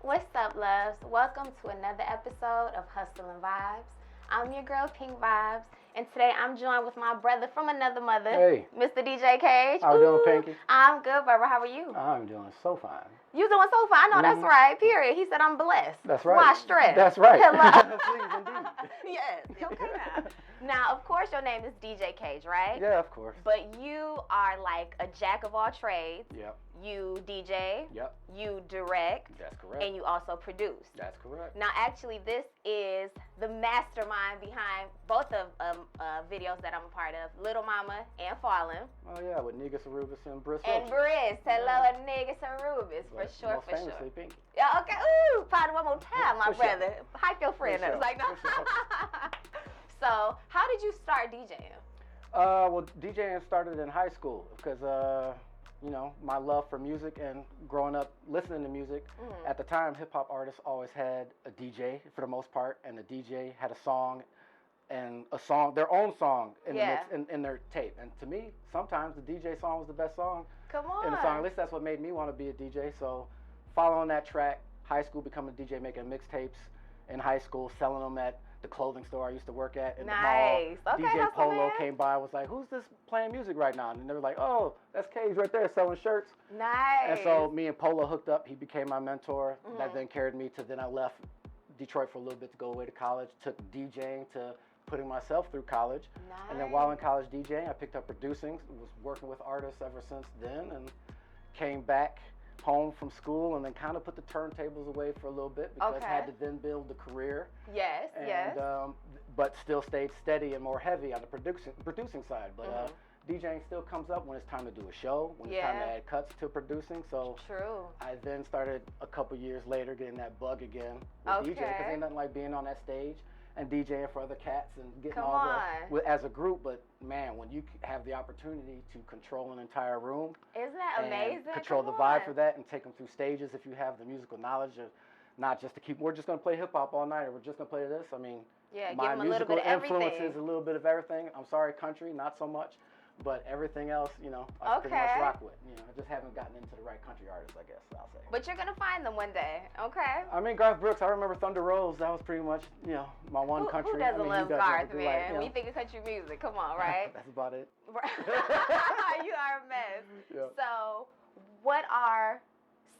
What's up, loves? Welcome to another episode of Hustle and Vibes. I'm your girl, Pink Vibes, and today I'm joined with my brother from another mother, Mr. DJ Kage. How you doing, Pinky? I'm good, brother. How are you? I'm doing so fine. You doing so fine? I know that's right, period. He said I'm blessed. That's right. Why stress? That's right. Hello. Please, indeed. Yes, okay now. Now, of course, your name is DJ Kage, right? Yeah, of course. But you are like a jack of all trades. Yep. You DJ. Yep. You direct. That's correct. And you also produce. That's correct. Now, actually, this is the mastermind behind both of videos that I'm a part of, Little Mama and Fallen. Oh, yeah, with Niggas Arubis and Briss. And Briss. Hello, Niggas Arubis, for sure, most for famously, sure. Pinky. Yeah, okay. Ooh, probably one more time, my For sure. brother. Hype your friend up. sure. Like, no. So, how did you start DJing? Well, DJing started in high school because, you know, my love for music and growing up listening to music. Mm-hmm. At the time, hip-hop artists always had a DJ for the most part, and the DJ had a song, their own song in the mix, in their tape. And to me, sometimes the DJ song was the best song Come on. in the song. At least that's what made me want to be a DJ. So following that track, high school, becoming a DJ, making mixtapes in high school, selling them at the clothing store I used to work at in the mall. Okay, DJ Polo man. came by, was like, "Who's this playing music right now?" And they were like, "Oh, that's Kage right there selling shirts." Nice. And so me and Polo hooked up. He became my mentor. Mm-hmm. That then carried me to, then I left Detroit for a little bit to go away to college, took DJing to putting myself through college. Nice. And then while in college DJing, I picked up producing, was working with artists ever since then, and came back home from school and then kind of put the turntables away for a little bit because I had to then build a career. Yes, yes. But still stayed steady and more heavy on the producing side. But DJing still comes up when it's time to do a show, when it's time to add cuts to producing. So True. I then started a couple years later getting that bug again with DJing, because ain't nothing like being on that stage and DJing for other cats and getting as a group. But man, when you have the opportunity to control an entire room, isn't that amazing? Control the vibe for that and take them through stages if you have the musical knowledge, of not just to keep, we're just going to play hip hop all night, or we're just going to play this. I mean, my musical influence is a little bit of everything. I'm sorry, country, not so much. But everything else, you know, I pretty much rock with. You know, I just haven't gotten into the right country artists, I guess, I'll say. But you're going to find them one day, okay? I mean, Garth Brooks, I remember Thunder Rose. That was pretty much, you know, my one country. Who doesn't love Garth, man? Like, you know, We think of country music. Come on, right? That's about it. You are a mess. Yep. So, what are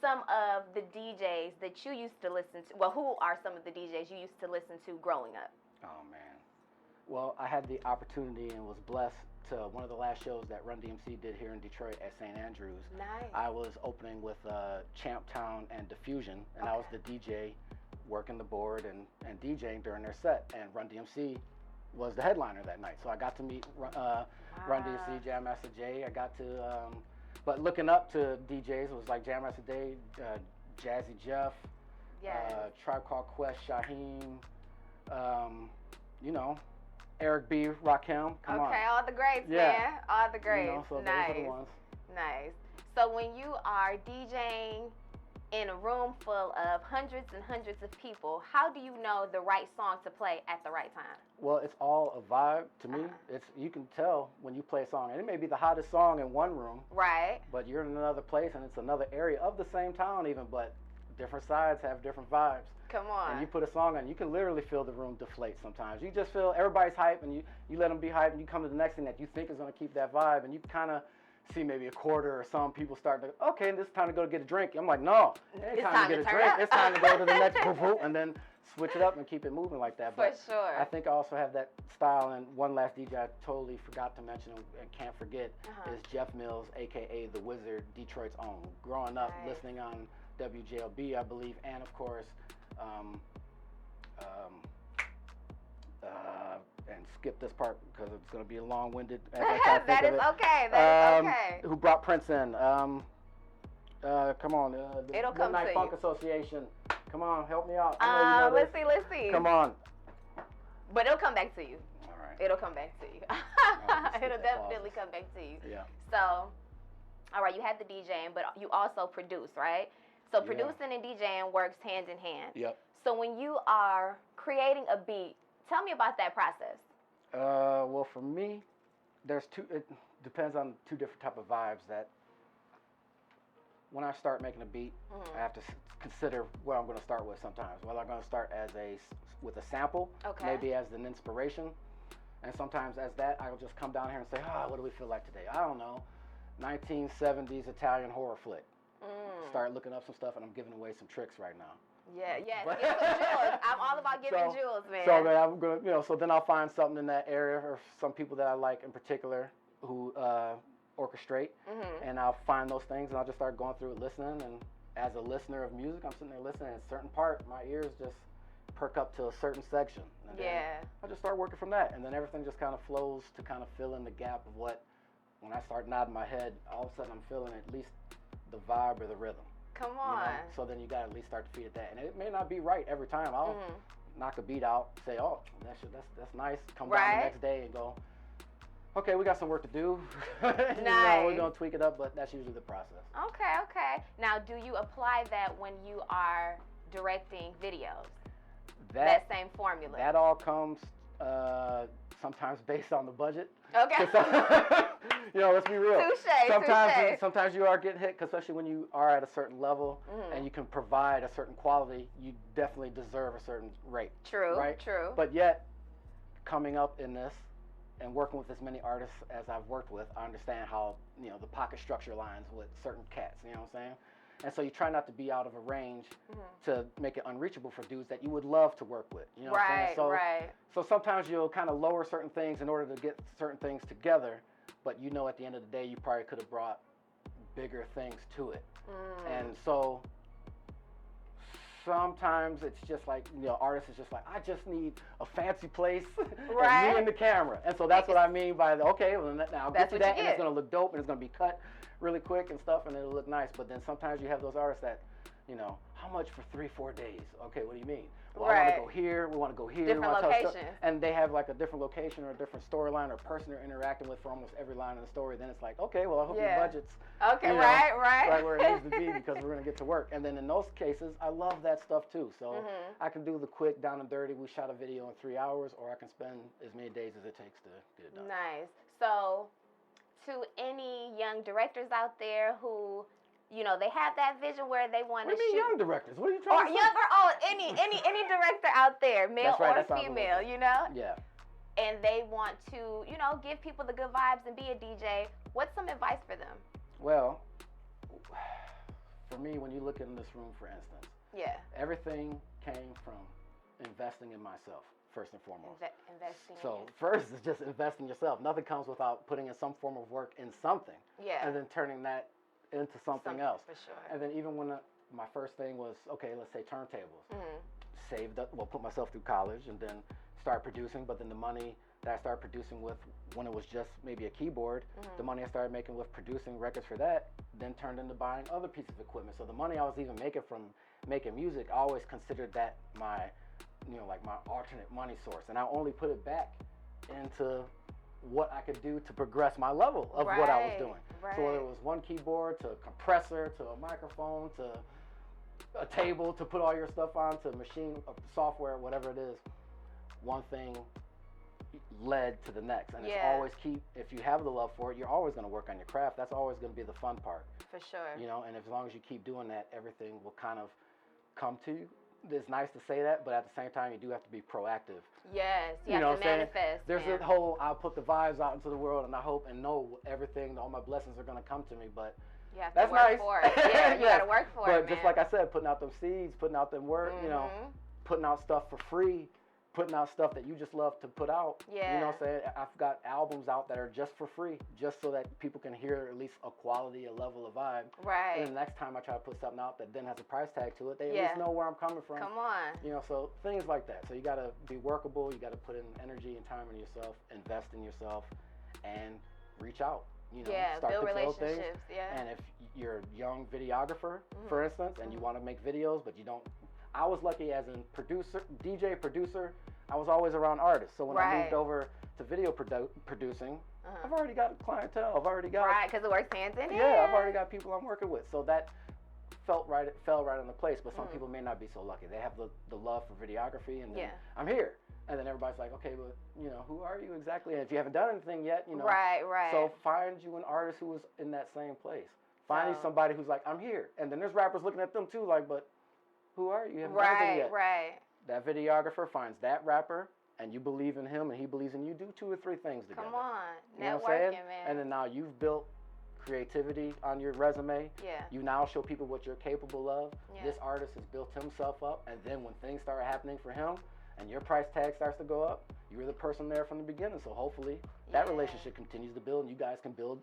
some of the DJs that you used to listen to? Well, who are some of the DJs you used to listen to growing up? Oh, man. Well, I had the opportunity and was blessed to one of the last shows that Run DMC did here in Detroit at St. Andrews. Nice. I was opening with Champtown and Diffusion, and I was the DJ working the board and DJing during their set, and Run DMC was the headliner that night. So I got to meet Run DMC, Jam Master Jay. I got to, but looking up to DJs, it was like Jam Master Jay, Jazzy Jeff, Tribe Called Quest, Shaheem, you know, Eric B, Rakim, come on. Okay, all the greats, man. All the greats. You know, so nice. Those are the ones. Nice. So when you are DJing in a room full of hundreds and hundreds of people, how do you know the right song to play at the right time? Well, it's all a vibe to me. It's, you can tell when you play a song, and it may be the hottest song in one room, right? But you're in another place, and it's another area of the same town even, but different sides have different vibes. Come on. And you put a song on, you can literally feel the room deflate sometimes. You just feel everybody's hype, and you let them be hype, and you come to the next thing that you think is going to keep that vibe, and you kind of see maybe a quarter or some people start to, okay, this is time to go get a drink. I'm like, no, it ain't time to get a drink. It's time to go to the next boo, and then switch it up and keep it moving like that. For sure. I think I also have that style, and one last DJ I totally forgot to mention and can't forget is Jeff Mills, a.k.a. The Wizard, Detroit's own. Growing up, listening on WJLB, I believe, and of course, and skip this part because it's going to be long-winded. That is okay. Who brought Prince in? Come on. It'll come Midnight to Funk you. Association. Come on, help me out. Let's see. Come on. But it'll come back to you. All right. It'll come back to you. It'll definitely come back to you. Yeah. So, all right, you had the DJing, but you also produce, right? So producing and DJing works hand in hand. Yep. So when you are creating a beat, tell me about that process. Well, for me, it depends on two different type of vibes that when I start making a beat, I have to consider what I'm going to start with sometimes. Whether I'm going to start with a sample, maybe as an inspiration. And sometimes as that, I'll just come down here and say, what do we feel like today? I don't know, 1970s Italian horror flick. Start looking up some stuff, and I'm giving away some tricks right now. Yeah, yes, give some jewels. I'm all about giving jewels, man. So then I'm gonna, so then I'll find something in that area, or some people that I like in particular who orchestrate, and I'll find those things, and I'll just start going through it, listening. And as a listener of music, I'm sitting there listening, and a certain part, my ears just perk up to a certain section. And then I just start working from that, and then everything just kind of flows to kind of fill in the gap of what, when I start nodding my head, all of a sudden I'm feeling at least the vibe or the rhythm. Come on. You know? So then you got to at least start to feed it that. And it may not be right every time. I'll knock a beat out, say, that's nice. Come down the next day and go, okay, we got some work to do. Nice. You know, we're going to tweak it up, but that's usually the process. Okay. Now, do you apply that when you are directing videos? That same formula? That all comes sometimes based on the budget. Okay. You know, let's be real. Touche. Sometimes you are getting hit, especially when you are at a certain level and you can provide a certain quality. You definitely deserve a certain rate. True. Right. True. But yet, coming up in this and working with as many artists as I've worked with, I understand how the pocket structure lines with certain cats. You know what I'm saying? And so you try not to be out of a range to make it unreachable for dudes that you would love to work with. You know what I'm saying? So sometimes you'll kind of lower certain things in order to get certain things together, but at the end of the day, you probably could have brought bigger things to it. And so sometimes it's just like, artists is just like, I just need a fancy place and me and the camera. And so that's what I mean by now I'll get you that, and it's going to look dope, and it's going to be cut really quick and stuff, and it'll look nice. But then sometimes you have those artists that, how much for 3-4 days? Okay, what do you mean? Well, I want to go here, we want to go here. Different locations. And they have like a different location or a different storyline or person they're interacting with for almost every line in the story. Then it's like, okay, well, I hope your budget's right where it needs to be, because we're going to get to work. And then in those cases, I love that stuff too. So I can do the quick, down and dirty, we shot a video in 3 hours, or I can spend as many days as it takes to get it done. Nice. So to any young directors out there who, they have that vision where they want to shoot. What do you mean young directors? What are you trying to say? Young or old, any director out there, male or female, Yeah. And they want to, give people the good vibes and be a DJ. What's some advice for them? Well, for me, when you look in this room, for instance, everything came from investing in myself. First and foremost. First is just invest in yourself. Nothing comes without putting in some form of work in something. Yeah. And then turning that into something else. For sure. And then even when my first thing was, okay, let's say turntables. Put myself through college and then start producing. But then the money that I started producing with, when it was just maybe a keyboard, the money I started making with producing records for that, then turned into buying other pieces of equipment. So the money I was even making from making music, I always considered that my my alternate money source, and I only put it back into what I could do to progress my level of what I was doing. So whether it was one keyboard, to a compressor, to a microphone, to a table to put all your stuff on, to machine software, whatever it is, one thing led to the next. And it's always if you have the love for it, you're always going to work on your craft. That's always going to be the fun part. For sure. And as long as you keep doing that, everything will kind of come to you. It's nice to say that, but at the same time, you do have to be proactive. Yes, you have to manifest. There's a whole, I'll put the vibes out into the world, and I hope and know everything, all my blessings are going to come to me, but you have that's to work nice. For it. Yeah, you got to work for it, But just like I said, putting out them seeds, putting out them work, putting out stuff for free, putting out stuff that you just love to put out. Yeah. You know what I'm saying? I've got albums out that are just for free, just so that people can hear at least a quality, a level of vibe. Right. And the next time I try to put something out that then has a price tag to it, they at least know where I'm coming from. Come on. So things like that. So you got to be workable. You got to put in energy and time in yourself, invest in yourself, and reach out. Start build to relationships. Things. Yeah. And if you're a young videographer, for instance, and you want to make videos, but you don't. I was lucky as in DJ producer, I was always around artists. So when I moved over to video producing, I've already got clientele. I've already got... Right, because it works hands in hand. Yeah, I've already got people I'm working with. So that fell right into place. But some people may not be so lucky. They have the love for videography, and then I'm here. And then everybody's like, okay, but, who are you exactly? And if you haven't done anything yet, Right. So find you an artist who is in that same place. Find you somebody who's like, I'm here. And then there's rappers looking at them too, like, but who are you? You haven't done anything yet. Right. That videographer finds that rapper, and you believe in him, and he believes in you. Do 2 or 3 things together. Come on, you know networking, man. And then now you've built creativity on your resume. Yeah. You now show people what you're capable of. Yeah. This artist has built himself up, and then when things start happening for him, and your price tag starts to go up, you were the person there from the beginning. So hopefully that relationship continues to build, and you guys can build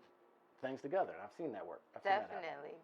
things together. I've seen that work. Definitely.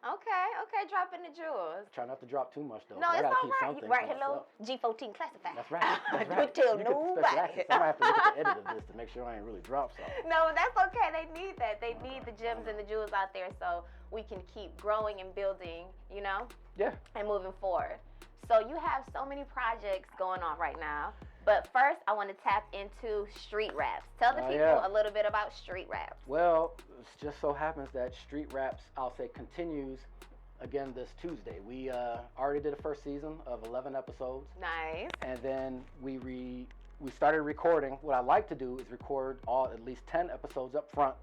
Okay, dropping the jewels. Try not to drop too much though. No, it's all right. Right, hello, G14 classified. That's right. Don't tell nobody. I'm gonna have to look at the edit of this to make sure I ain't really dropped something. No, but that's okay. They need that. They need the gems and the jewels out there so we can keep growing and building, you know? Yeah. And moving forward. So you have so many projects going on right now. But first, I want to tap into street raps. Tell the people a little bit about street raps. Well, it just so happens that street raps, I'll say, continues again this Tuesday. We already did a first season of 11 episodes. Nice. And then we started recording. What I like to do is record at least 10 episodes up front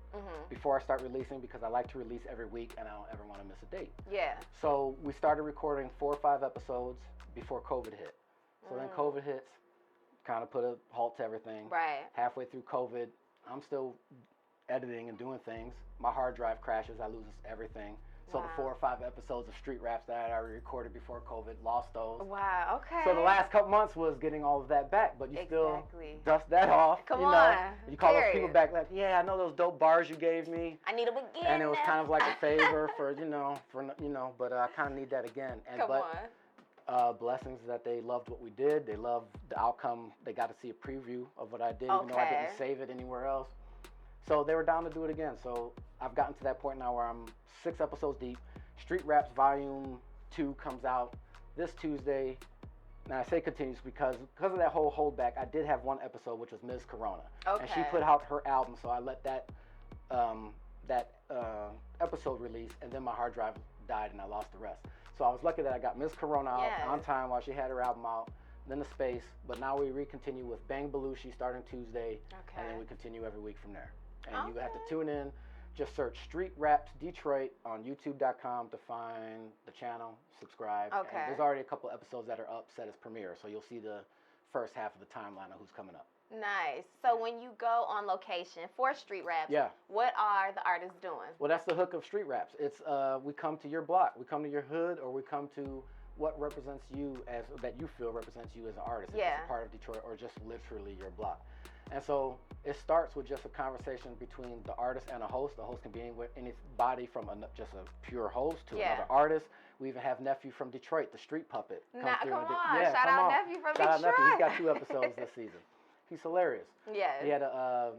before I start releasing, because I like to release every week and I don't ever want to miss a date. Yeah. So we started recording 4 or 5 episodes before COVID hit. So then COVID hits, kind of put a halt to everything. Right. Halfway through COVID, I'm still editing and doing things. My hard drive crashes, I lose everything. So the 4 or 5 episodes of street raps that I had already recorded before COVID, lost those. Wow, okay. So the last couple months was getting all of that back, but you still dust that off. Come you on. know, you call those people back like, yeah, I know those dope bars you gave me. I need them again. And it was kind of like a favor for, but I kind of need that again. And blessings that they loved what we did. They loved the outcome. They got to see a preview of what I did, even though I didn't save it anywhere else. So they were down to do it again. So I've gotten to that point now where I'm 6 episodes deep. Street Raps Volume 2 comes out this Tuesday. Now I say continues because of that whole holdback, I did have one episode, which was Ms. Corona. Okay. And she put out her album, so I let that episode release, and then my hard drive died and I lost the rest. So I was lucky that I got Ms. Corona out on time while she had her album out, then the space. But now we recontinue with B+A+T+H starting Tuesday, and then we continue every week from there. And you have to tune in. Just search Street Raps Detroit on YouTube.com to find the channel, subscribe. Okay. And there's already a couple episodes that are up set as premiere, so you'll see the first half of the timeline of who's coming up. Nice. So when you go on location for Street Raps, what are the artists doing? Well, that's the hook of Street Raps. It's we come to your block, we come to your hood, or we come to what represents you that you feel represents you as an artist. If it's a part of Detroit or just literally your block. And so it starts with just a conversation between the artist and a host. The host can be anybody from just a pure host to another artist. We even have Nephew from Detroit, the street puppet. Come on. Shout out Nephew from Detroit. Shout out Nephew. He's got 2 episodes this season. He's hilarious. Yes. He had a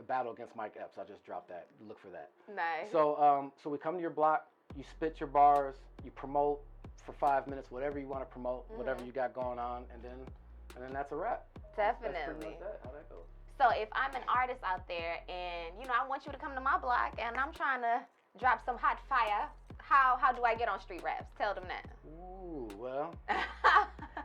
battle against Mike Epps. I just dropped that. Look for that. Nice. So we come to your block. You spit your bars. You promote for 5 minutes, whatever you want to promote, whatever you got going on, and then that's a wrap. Definitely. That's pretty much how that goes. So if I'm an artist out there and, I want you to come to my block and I'm trying to drop some hot fire, how do I get on Street Raps? Tell them that. Ooh, well.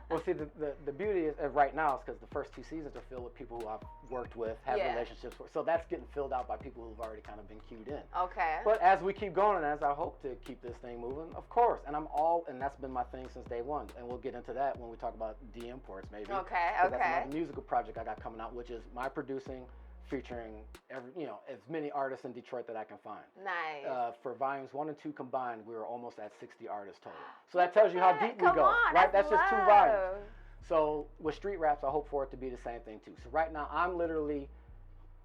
Well, see, the beauty is right now is because the first 2 seasons are filled with people who I've worked with, have relationships with. So that's getting filled out by people who've already kind of been cued in. Okay. But as we keep going and as I hope to keep this thing moving, of course. And and that's been my thing since day one. And we'll get into that when we talk about imports maybe. Okay. That's another musical project I got coming out, which is my producing, featuring as many artists in Detroit that I can find. Nice. For volumes 1 and 2 combined, we were almost at 60 artists total. So that tells you how deep we go, on, right? That's just 2 volumes. So with Street Raps, I hope for it to be the same thing too. So right now, I'm literally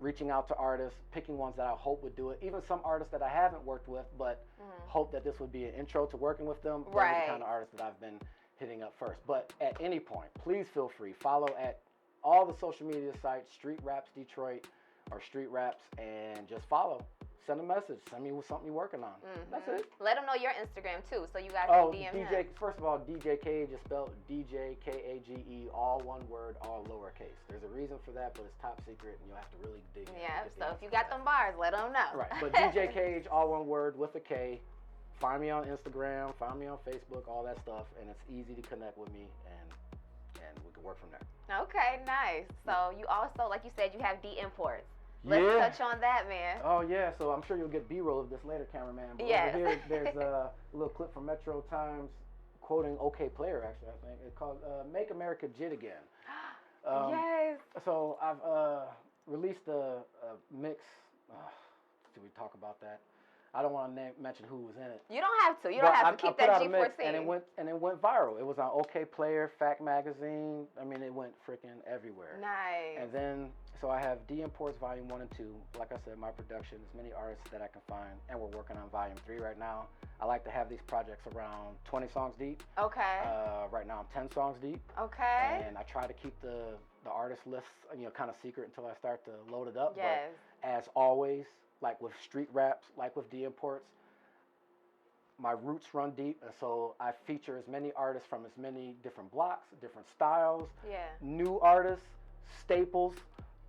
reaching out to artists, picking ones that I hope would do it. Even some artists that I haven't worked with, but hope that this would be an intro to working with them. Those are the kind of artists that I've been hitting up first. But at any point, please feel free. Follow at all the social media sites, Street Raps Detroit or Street Raps, and just follow. Send a message. Send me something you're working on. That's it. Let them know your Instagram too, so you guys can DM him. First of all, DJ Kage is spelled DJ Kage, all one word, all lowercase. There's a reason for that, but it's top secret, and you'll have to really dig in. Yeah. So if you got them bars, let them know. Right. But DJ Kage, all one word with a K. Find me on Instagram. Find me on Facebook. All that stuff, and it's easy to connect with me, and we can work from there. Okay, nice. So you also, like you said, you have D Imports. Let's touch on that, man. Oh, yeah. So I'm sure you'll get B-roll of this later, cameraman. But yes. over here, there's a little clip from Metro Times quoting OK Player, actually, I think. It's called Make America Jit Again. Yes. So I've released a mix. Should we talk about that? I don't want to mention who was in it. You don't have to. You don't have to. Keep that G14. And it went viral. It was on OK Player, Fact Magazine. I mean, it went freaking everywhere. Nice. And then, so I have D Imports Volume 1 and 2. Like I said, my production, as many artists that I can find, and we're working on Volume 3 right now. I like to have these projects around 20 songs deep. Okay. Right now I'm 10 songs deep. Okay. And I try to keep the artist lists, kind of secret until I start to load it up. Yes. But as always, like with street raps, like with D Imports, my roots run deep, and so I feature as many artists from as many different blocks, different styles, new artists, staples,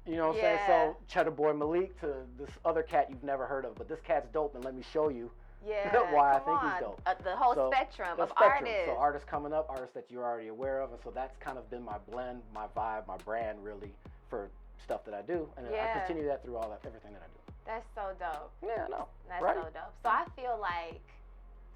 you know what I'm saying? So Cheddar Boy Malik to this other cat you've never heard of, but this cat's dope, and let me show you why I think he's dope. The whole spectrum of artists. So artists coming up, artists that you're already aware of, and so that's kind of been my blend, my vibe, my brand really for stuff that I do, and I continue that through everything that I do. That's so dope. Yeah, I know. That's so dope. So I feel like,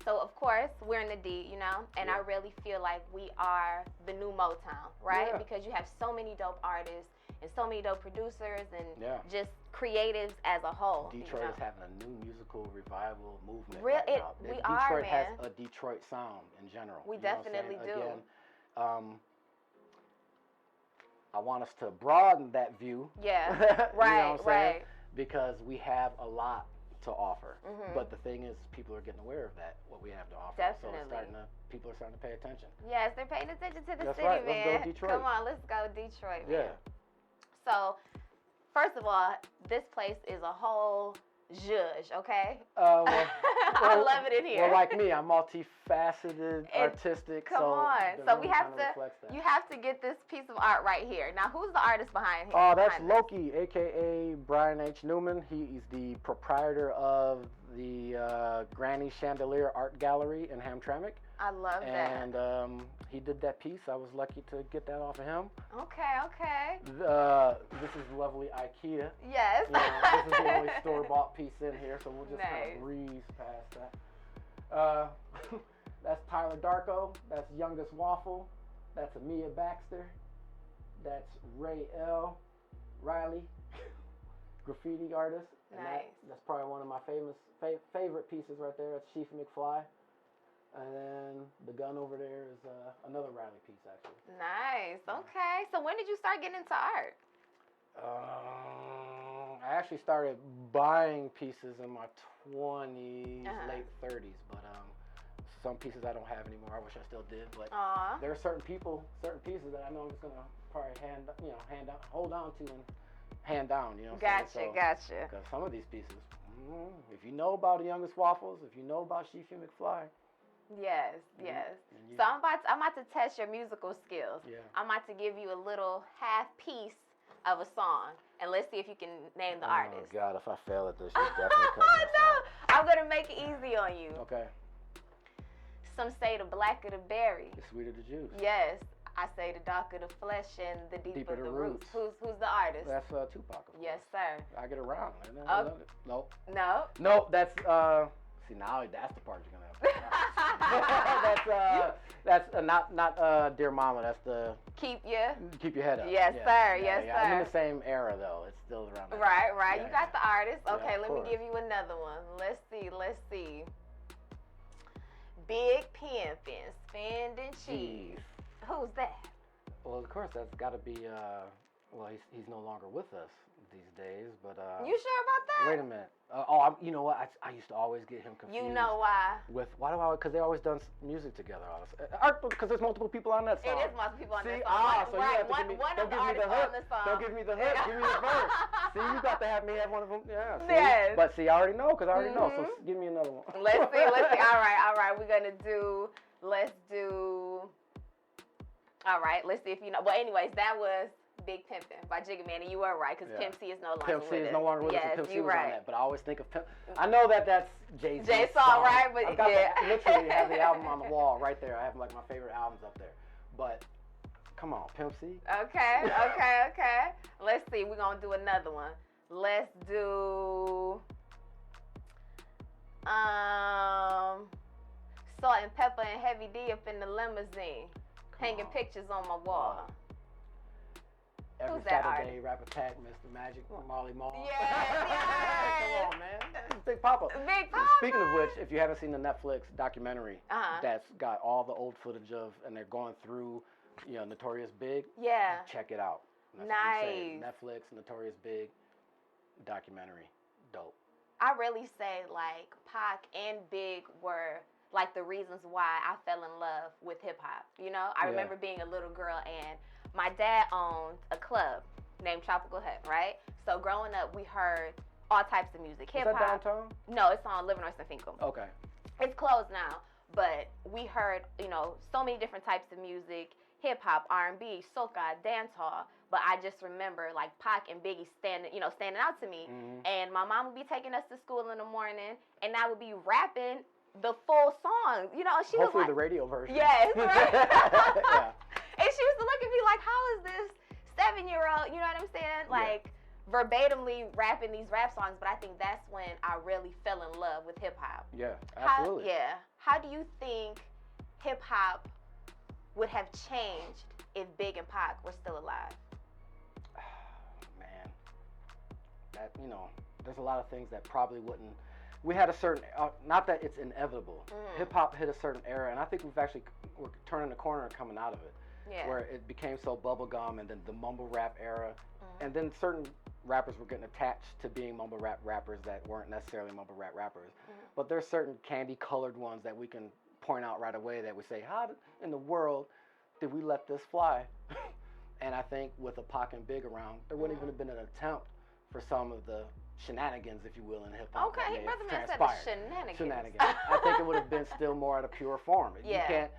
of course, we're in the D, and I really feel like we are the new Motown, right? Yeah. Because you have so many dope artists and so many dope producers and just creatives as a whole. Detroit is having a new musical revival movement. Detroit has a Detroit sound in general. We definitely do. Again, I want us to broaden that view. Yeah, right, you know what I'm saying? Right. Because we have a lot to offer. But the thing is, people are getting aware of that, what we have to offer. Definitely. So people are starting to pay attention. Yes, they're paying attention to the That's city, right. man. Let's go Detroit. Come on, let's go Detroit, man. Yeah. So, first of all, this place is a whole zhuzh, okay? I love it in here. Well, like me, I'm multifaceted, artistic. Come on. So you have to get this piece of art right here. Now, who's the artist behind here? Oh, that's Loki, a.k.a. Brian H. Newman. He's the proprietor of the Granny Chandelier Art Gallery in Hamtramck. I love that. And he did that piece. I was lucky to get that off of him. Okay. This is lovely IKEA. Yes. This is the only store-bought piece in here, so we'll just kind of breeze past that. That's Tyler Darko. That's Youngest Waffle. That's Amia Baxter. That's Ray L. Riley, graffiti artist. And that's probably one of my favorite pieces right there. It's Chief McFly. And then the gun over there is another Riley piece, actually. Nice. Okay. So when did you start getting into art? I actually started buying pieces in my 20s, late 30s, but some pieces I don't have anymore. I wish I still did, but there are certain pieces that I know I'm just gonna probably hold on to and hand down. You know. Gotcha. Because some of these pieces, if you know about the Youngest Waffles, if you know about Chief McFly. Yes. So I'm about to test your musical skills. Yeah. I'm about to give you a little half piece of a song, and let's see if you can name the artist. Oh God, if I fail at this, you definitely cut No, I'm gonna make it easy on you. Okay. Some say the blacker the berry. The sweeter the juice. Yes. I say the darker the flesh and the deeper the roots. Who's the artist? That's Tupac. Yes, sir. I get around. I love it. Nope. No. Nope. That's see, now that's the part you're gonna have. That's not Dear Mama. That's the keep your head up. Yes, sir. Yes, sir. I'm in the same era though. It's still around. Right. Yeah, you got the artist. Okay, let me give you another one. Let's see. Big Pimpin', Spending Cheese. Who's that? Well, of course, that's got to be. He's no longer with us these days, but. You sure about that? Wait a minute. You know what? I used to always get him confused. You know why? Because they always done music together. Because there's multiple people on that song. It is multiple people on that So song. you have to give me. Don't give me the hook. Don't give me the hook. Give me the verse. See, you got to have me have one of them. Yeah. See? Yes. But see, I already know because I already know. So give me another one. Let's see. All right. We're gonna do. Let's do. All right. Let's see if you know. Well, anyways, that was Big Pimpin' by Jigga Man, and you were right because Pimp C is no longer with us. Pimp C is no longer with us. Yes, Pimp C you're was right. on that, but I always think of Pimp. I know that's Jay-Z's song, right? But I've got literally have the album on the wall right there. I have like my favorite albums up there. But come on, Pimp C. Okay. Let's see. We're gonna do another one. let's do Salt and Pepper and Heavy D up in the limousine, hanging pictures on my wall. Every Who's that Saturday, artist? Rap Attack, Mr. Magic, Molly Mall. Yes. Come on, man. That's Big Papa. Big Papa. Speaking of which, if you haven't seen the Netflix documentary that's got all the old footage of, and they're going through, Notorious Big. Yeah. Check it out. That's Nice. Netflix, Notorious Big documentary. Dope. I really say like Pac and Big were like the reasons why I fell in love with hip hop. I remember being a little girl and my dad owned a club named Tropical Hut, right? So growing up, we heard all types of music. Hip hop. Is that downtown? No, it's on Livernois and Finkel. Okay. It's closed now, but we heard, so many different types of music, hip hop, R&B, soca, dancehall. But I just remember like Pac and Biggie standing out to me. Mm-hmm. And my mom would be taking us to school in the morning, and I would be rapping the full song. She Hopefully was like, the radio version. yes, right. Yeah. And she used to look at me like, how is this 7-year-old, you know what I'm saying? Like, verbatimly rapping these rap songs, but I think that's when I really fell in love with hip hop. Yeah, absolutely. How do you think hip hop would have changed if Big and Pac were still alive? Man, that, there's a lot of things that probably wouldn't. We had a certain, not that it's inevitable. Hip hop hit a certain era, and I think we're turning the corner and coming out of it. Yeah. Where it became so bubblegum, and then the mumble rap era, and then certain rappers were getting attached to being mumble rap rappers that weren't necessarily mumble rap rappers. But there's certain candy colored ones that we can point out right away that we say, how in the world did we let this fly? And I think with a Pac and Big around, there wouldn't even have been an attempt for some of the shenanigans, if you will, in hip hop. Okay, brother man said the shenanigans. I think it would have been still more at a pure form. Yeah. You can't.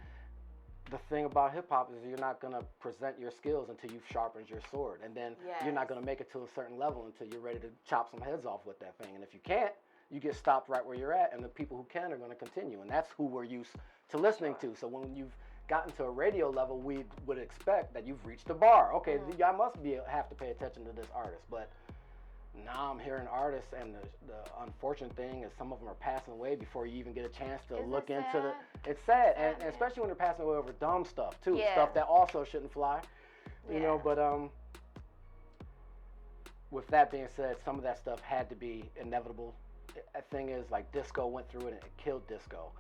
The thing about hip hop is you're not gonna present your skills until you've sharpened your sword, and then you're not gonna make it to a certain level until you're ready to chop some heads off with that thing. And if you can't, you get stopped right where you're at, and the people who can are gonna continue, and that's who we're used to listening to. So when you've gotten to a radio level, we would expect that you've reached the bar. Okay, I must have to pay attention to this artist, but now I'm hearing artists, and the unfortunate thing is some of them are passing away before you even get a chance to look into the. It's sad, and especially when they're passing away over dumb stuff too, stuff that also shouldn't fly, But with that being said, some of that stuff had to be inevitable. The thing is, like disco went through it and it killed disco.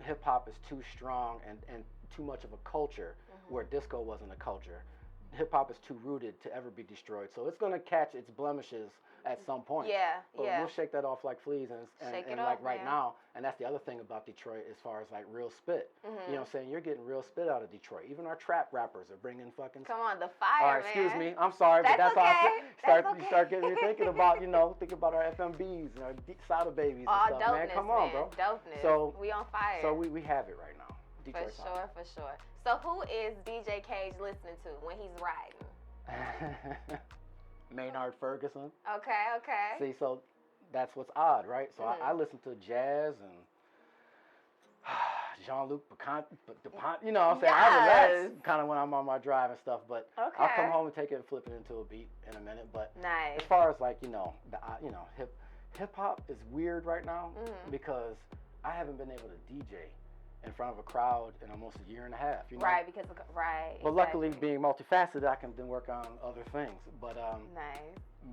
Hip hop is too strong and too much of a culture where disco wasn't a culture. Hip hop is too rooted to ever be destroyed, so it's gonna catch its blemishes at some point. But we'll shake that off like fleas, and like right now, and that's the other thing about Detroit as far as like real spit. You know what I'm saying? You're getting real spit out of Detroit. Even our trap rappers are bringing fucking. Come on, the fire, all right, excuse me. I'm sorry, but that's okay. all. You start getting me thinking about thinking about our FMBs and our Sada babies and stuff. Man, come on, bro. Dopeness. So we on fire. So we have it right now. Detroit's for sure. So who is DJ Kage listening to when he's riding? Maynard Ferguson. Okay. See, so that's what's odd, right? So I listen to jazz and Jean-Luc Picante, you know what I'm saying? I relax kind of when I'm on my drive and stuff, but I'll come home and take it and flip it into a beat in a minute. But as far as like, hip hop is weird right now because I haven't been able to DJ in front of a crowd in almost a year and a half. Right, because But luckily, being multifaceted, I can then work on other things. But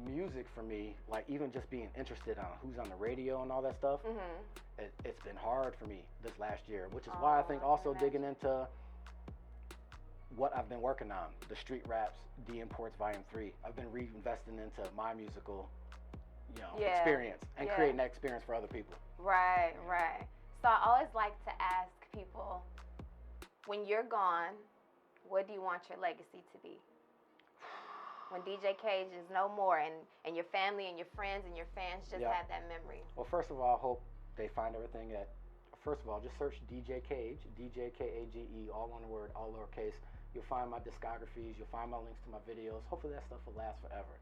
music for me, like even just being interested on who's on the radio and all that stuff, it's been hard for me this last year, which is why I think also digging into what I've been working on, the Street Raps, D Imports Volume 3. I've been reinvesting into my musical, experience and creating that experience for other people. Right. So I always like to ask people, when you're gone, what do you want your legacy to be? When DJ Kage is no more and your family and your friends and your fans just have that memory. Well, first of all, I hope they find everything at, first of all, just search DJ Kage, DJ Kage, all one word, all lowercase. You'll find my discographies, you'll find my links to my videos. Hopefully that stuff will last forever.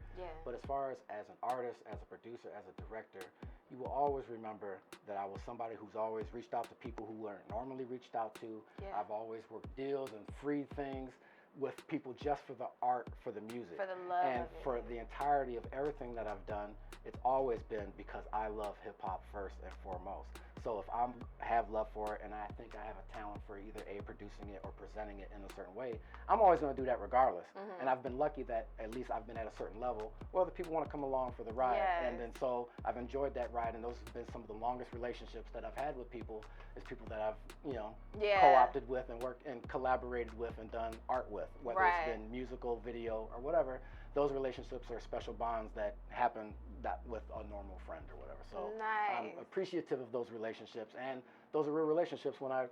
But as far as an artist, as a producer, as a director, you will always remember that I was somebody who's always reached out to people who weren't normally reached out to. I've always worked deals and free things with people just for the art, for the music. For the love and of it. for the entirety of everything that I've done, it's always been because I love hip hop first and foremost. So if I have love for it and I think I have a talent for either producing it or presenting it in a certain way, I'm always going to do that regardless. And I've been lucky that at least I've been at a certain level where other people want to come along for the ride. Yes. And then so I've enjoyed that ride, and those have been some of the longest relationships that I've had with people, is people that I've, you know, co-opted with and worked and collaborated with and done art with, whether it's been musical, video, or whatever. Those relationships are special bonds that happen not with a normal friend or whatever. So I'm appreciative of those relationships, and those are real relationships when I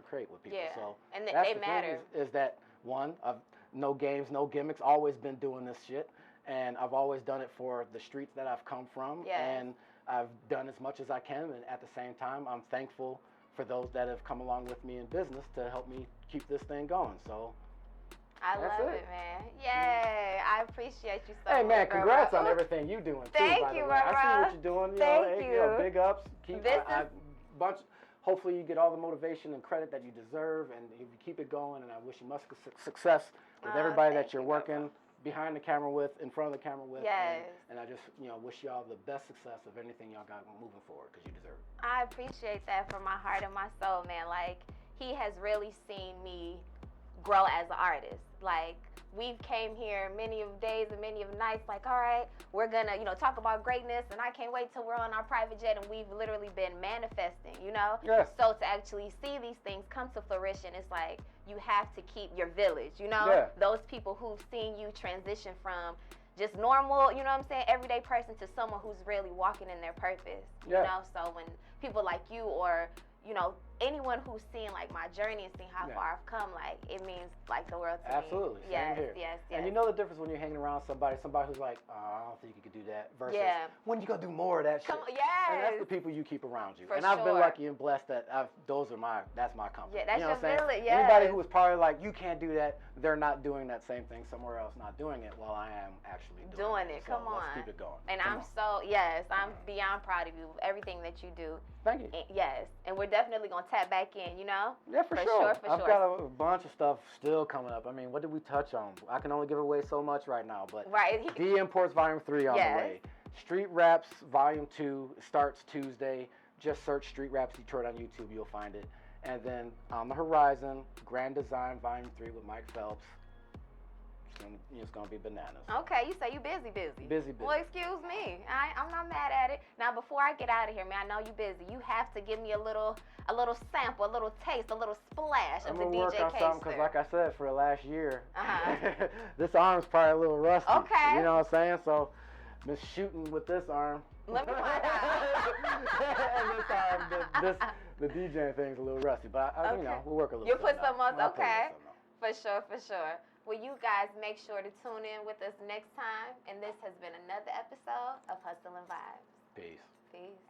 create with people. So and that's they the matter. Thing is that one, I've no games, no gimmicks, always been doing this shit, and I've always done it for the streets that I've come from, and I've done as much as I can, and at the same time, I'm thankful for those that have come along with me in business to help me keep this thing going. So I love it, man. Yay. I appreciate you so much. Hey, man, congrats bro. on everything you're doing, too, Thank by you, the way. bro. I see what you're doing. Thank you. You know, big ups. Keep This hopefully you get all the motivation and credit that you deserve, and you keep it going, and I wish you much success with everybody that you're working behind the camera with, in front of the camera with. Yes. And I just, wish y'all the best success of anything y'all got moving forward, because you deserve it. I appreciate that from my heart and my soul, man. Like, he has really seen me grow as an artist. Like, we've came here many of days and many of nights, like, all right, we're gonna, talk about greatness, and I can't wait till we're on our private jet, and we've literally been manifesting, Yes. So to actually see these things come to fruition, it's like, you have to keep your village, those people who've seen you transition from just normal, everyday person to someone who's really walking in their purpose, so when people like you or anyone who's seen like my journey and seeing how far I've come, like, it means like the world to Absolutely. me. Same here. Yes. And you know the difference when you're hanging around somebody who's like, oh, I don't think you could do that, versus when you gonna do more of that shit. And that's the people you keep around you. I've been lucky and blessed that that's my company. Yeah, that's your village. Anybody who was probably like, you can't do that, they're not doing that same thing somewhere else, not doing it, while I am actually doing it. So Come on. Let's keep it going. And I'm beyond proud of you, everything that you do. Thank you. Yes, and we're definitely gonna tap back in, Yeah, for sure. I've got a bunch of stuff still coming up. I mean, what did we touch on? I can only give away so much right now, but D Imports Volume 3 on the way. Street Raps Volume 2 starts Tuesday. Just search Street Raps Detroit on YouTube, you'll find it. And then on the horizon, Grand Design Volume 3 with Mike Phelps. It's gonna be bananas. Okay, you say you busy. Busy. Well, excuse me. I'm not mad at it. Now, before I get out of here, man, I know you busy. You have to give me a little sample, a little taste, a little splash of the DJ Kage. I'm gonna work on something, because like I said, for the last year, this arm's probably a little rusty. Okay. You know what I'm saying? So, been shooting with this arm. Let me find out. And this arm, the DJing thing's a little rusty, but we'll work a little. You put some on, okay? For sure. Well, you guys make sure to tune in with us next time, and this has been another episode of Hustle and Vibes. Peace.